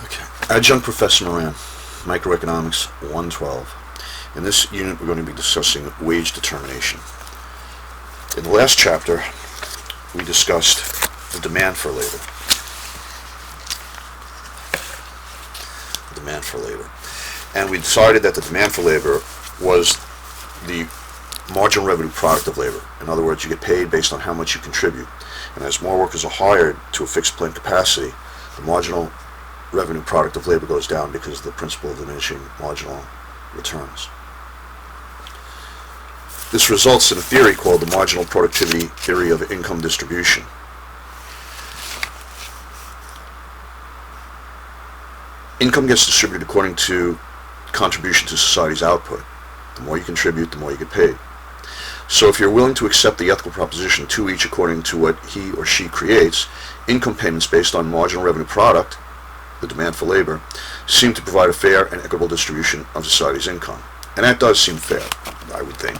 Okay. Adjunct Professor Moran, Microeconomics 112. In this unit, we're going to be discussing wage determination. In the last chapter, we discussed the demand for labor. Demand for labor. And we decided that the demand for labor was the marginal revenue product of labor. In other words, you get paid based on how much you contribute. And as more workers are hired to a fixed plant capacity, the marginal revenue product of labor goes down because of the principle of diminishing marginal returns. This results in a theory called the marginal productivity theory of income distribution. Income gets distributed according to contribution to society's output. The more you contribute, the more you get paid. So if you're willing to accept the ethical proposition, two each according to what he or she creates, income payments based on marginal revenue product, the demand for labor, seem to provide a fair and equitable distribution of society's income. And that does seem fair, I would think.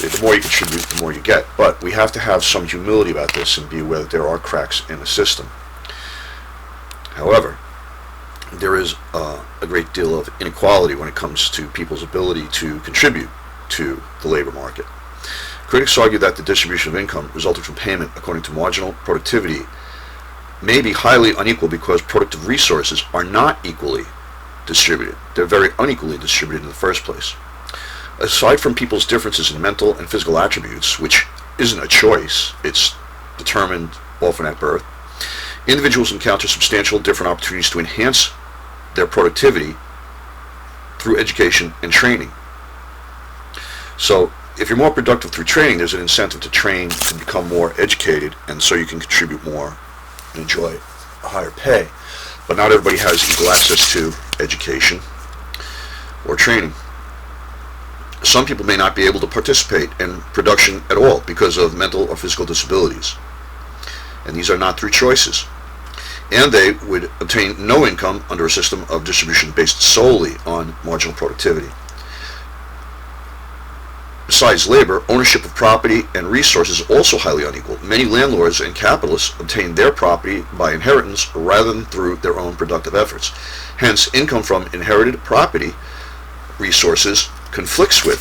The more you contribute, the more you get. But we have to have some humility about this and be aware that there are cracks in the system. However, there is a great deal of inequality when it comes to people's ability to contribute to the labor market. Critics argue that the distribution of income resulting from payment according to marginal productivity may be highly unequal because productive resources are not equally distributed. They're very unequally distributed in the first place. Aside from people's differences in mental and physical attributes, which isn't a choice, it's determined often at birth, individuals encounter substantial different opportunities to enhance their productivity through education and training. So if you're more productive through training, there's an incentive to train to become more educated, and so you can contribute more and enjoy a higher pay. But not everybody has equal access to education or training. Some people may not be able to participate in production at all because of mental or physical disabilities. And these are not through choices. And they would obtain no income under a system of distribution based solely on marginal productivity. Besides labor, ownership of property and resources is also highly unequal. Many landlords and capitalists obtain their property by inheritance rather than through their own productive efforts. Hence, income from inherited property resources conflicts with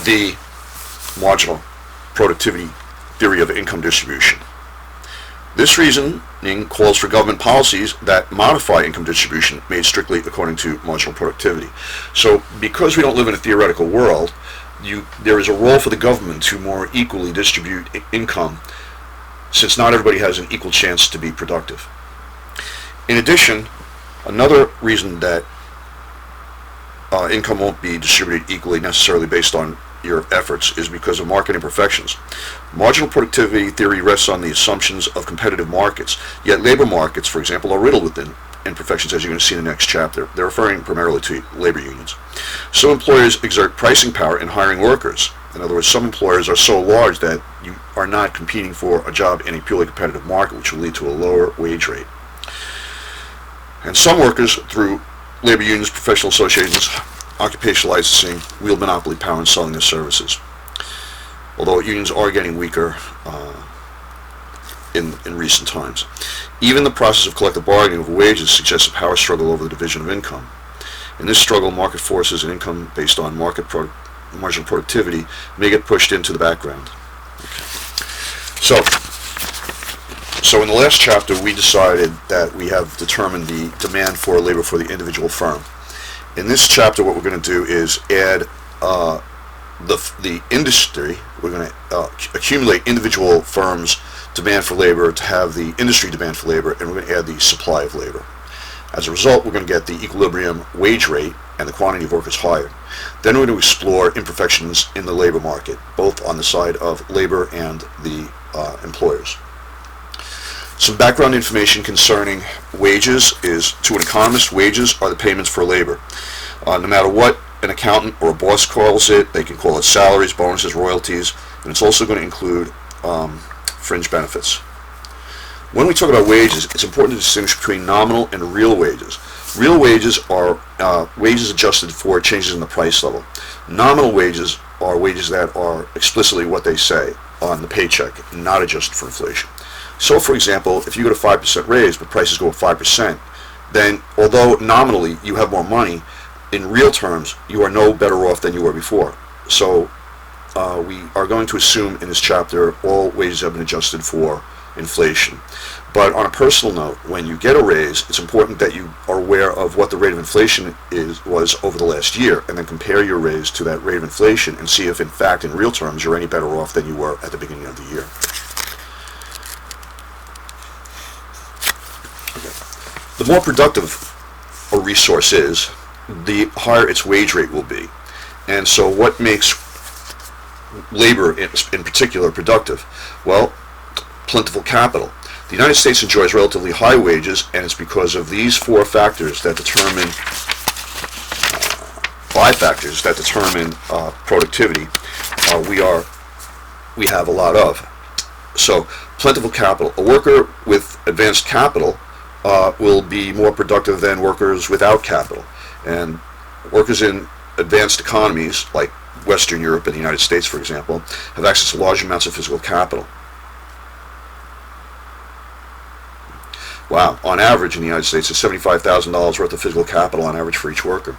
the marginal productivity theory of income distribution. This reasoning calls for government policies that modify income distribution made strictly according to marginal productivity. So because we don't live in a theoretical world, there is a role for the government to more equally distribute income, since not everybody has an equal chance to be productive. In addition, another reason that income won't be distributed equally necessarily based on your efforts is because of market imperfections. Marginal productivity theory rests on the assumptions of competitive markets, yet labor markets, for example, are riddled with imperfections, as you're going to see in the next chapter. They're referring primarily to labor unions. Some employers exert pricing power in hiring workers. In other words, some employers are so large that you are not competing for a job in a purely competitive market, which will lead to a lower wage rate. And some workers, through labor unions, professional associations, occupational licensing, wield monopoly power in selling their services. Although unions are getting weaker in recent times. Even the process of collective bargaining over wages suggests a power struggle over the division of income. In this struggle, market forces and income based on marginal productivity may get pushed into the background. Okay. So in the last chapter, we decided that we have determined the demand for labor for the individual firm. In this chapter, what we're going to do is add the industry. We're going to accumulate individual firms' demand for labor to have the industry demand for labor, and we're going to add the supply of labor. As a result, we're going to get the equilibrium wage rate and the quantity of workers hired. Then we're going to explore imperfections in the labor market, both on the side of labor and the employers. Some background information concerning wages is, to an economist, wages are the payments for labor. No matter what an accountant or a boss calls it, they can call it salaries, bonuses, royalties, and it's also going to include fringe benefits. When we talk about wages, it's important to distinguish between nominal and real wages. Real wages are wages adjusted for changes in the price level. Nominal wages are wages that are explicitly what they say on the paycheck, not adjusted for inflation. So, for example, if you get a 5% raise but prices go up 5%, then although nominally you have more money, in real terms you are no better off than you were before. So we are going to assume in this chapter all wages have been adjusted for inflation. But on a personal note, when you get a raise, it's important that you are aware of what the rate of inflation was over the last year, and then compare your raise to that rate of inflation and see if in fact in real terms you're any better off than you were at the beginning of the year. The more productive a resource is, the higher its wage rate will be. And so what makes labor in particular productive? Well, plentiful capital. The United States enjoys relatively high wages, and it's because of these five factors that determine productivity we have a lot of. So, plentiful capital. A worker with advanced capital will be more productive than workers without capital. And workers in advanced economies, like Western Europe and the United States, for example, have access to large amounts of physical capital. Wow, on average in the United States, there's $75,000 worth of physical capital on average for each worker.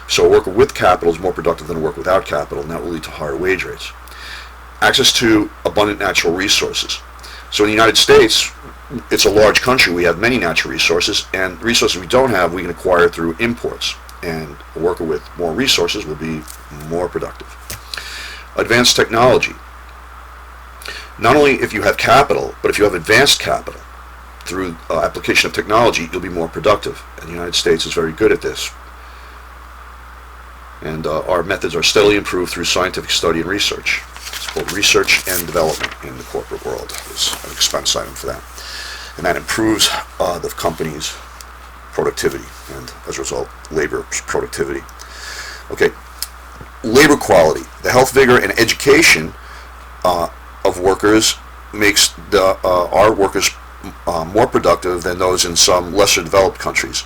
So a worker with capital is more productive than a worker without capital, and that will lead to higher wage rates. Access to abundant natural resources. So in the United States, it's a large country. We have many natural resources, and resources we don't have, we can acquire through imports. And a worker with more resources will be more productive. Advanced technology. Not only if you have capital, but if you have advanced capital, through application of technology, you'll be more productive. And the United States is very good at this. And our methods are steadily improved through scientific study and research. It's called research and development in the corporate world. There's an expense item for that. And that improves the company's productivity, and as a result, labor productivity. Okay, labor quality. The health, vigor, and education of workers makes our workers more productive than those in some lesser developed countries.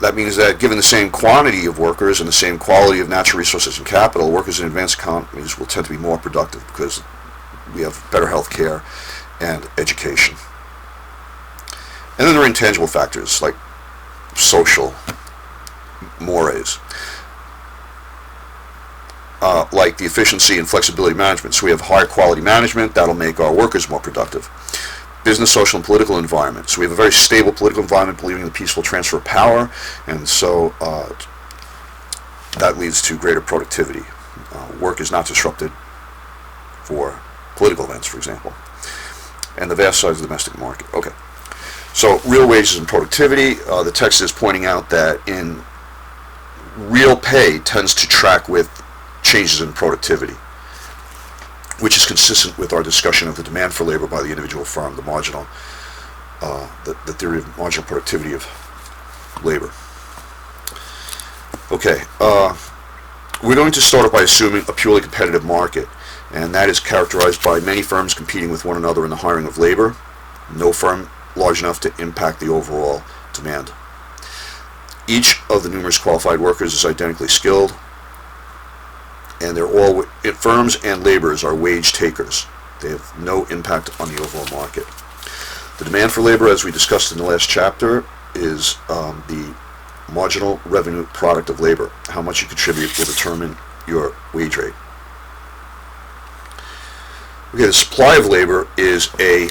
That means that given the same quantity of workers and the same quality of natural resources and capital, workers in advanced economies will tend to be more productive because we have better health care and education. And then there are intangible factors like social mores, like the efficiency and flexibility management. So we have higher quality management, that'll make our workers more productive. Business, social, and political environment. So we have a very stable political environment believing in the peaceful transfer of power, and so that leads to greater productivity. Work is not disrupted for political events, for example. And the vast size of the domestic market. Okay. So real wages and productivity. The text is pointing out that in real pay tends to track with changes in productivity, which is consistent with our discussion of the demand for labor by the individual firm, the marginal, the theory of marginal productivity of labor. Okay, we're going to start off by assuming a purely competitive market, and that is characterized by many firms competing with one another in the hiring of labor, no firm large enough to impact the overall demand. Each of the numerous qualified workers is identically skilled, and they're all, firms and laborers are wage takers. They have no impact on the overall market. The demand for labor, as we discussed in the last chapter, is the marginal revenue product of labor. How much you contribute will determine your wage rate. Okay, the supply of labor is a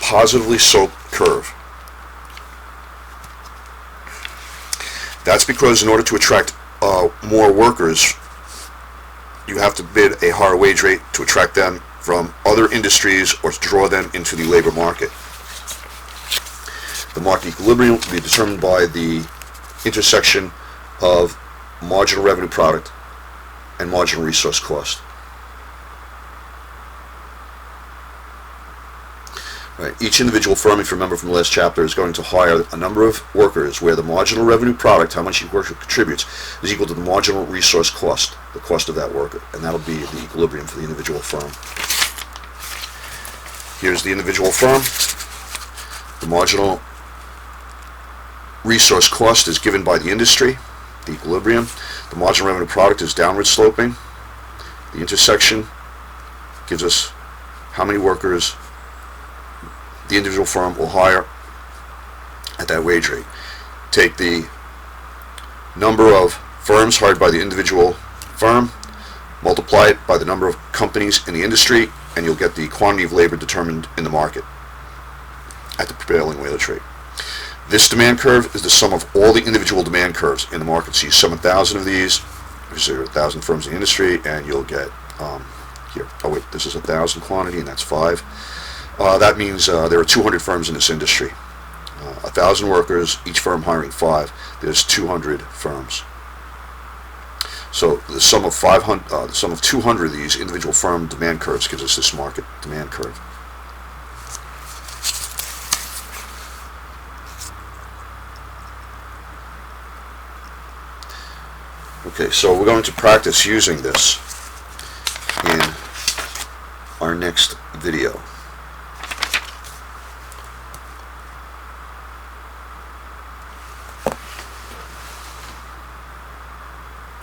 positively sloped curve. That's because in order to attract more workers, you have to bid a higher wage rate to attract them from other industries or to draw them into the labor market. The market equilibrium will be determined by the intersection of marginal revenue product and marginal resource cost. Right. Each individual firm, if you remember from the last chapter, is going to hire a number of workers where the marginal revenue product, how much each worker contributes, is equal to the marginal resource cost, the cost of that worker, and that'll be the equilibrium for the individual firm. Here's the individual firm. The marginal resource cost is given by the industry, the equilibrium. The marginal revenue product is downward sloping. The intersection gives us how many workers the individual firm will hire at that wage rate. Take the number of firms hired by the individual firm, multiply it by the number of companies in the industry, and you'll get the quantity of labor determined in the market at the prevailing wage rate. This demand curve is the sum of all the individual demand curves in the market. So you sum 1,000 of these, because there are 1,000 firms in the industry, and you'll get, here, oh wait, this is 1,000 quantity, and that's 5. That means there are 200 firms in this industry. 1,000 workers, each firm hiring 5. There's 200 firms. So the sum of 200 of these individual firm demand curves gives us this market demand curve. Okay, so we're going to practice using this in our next video.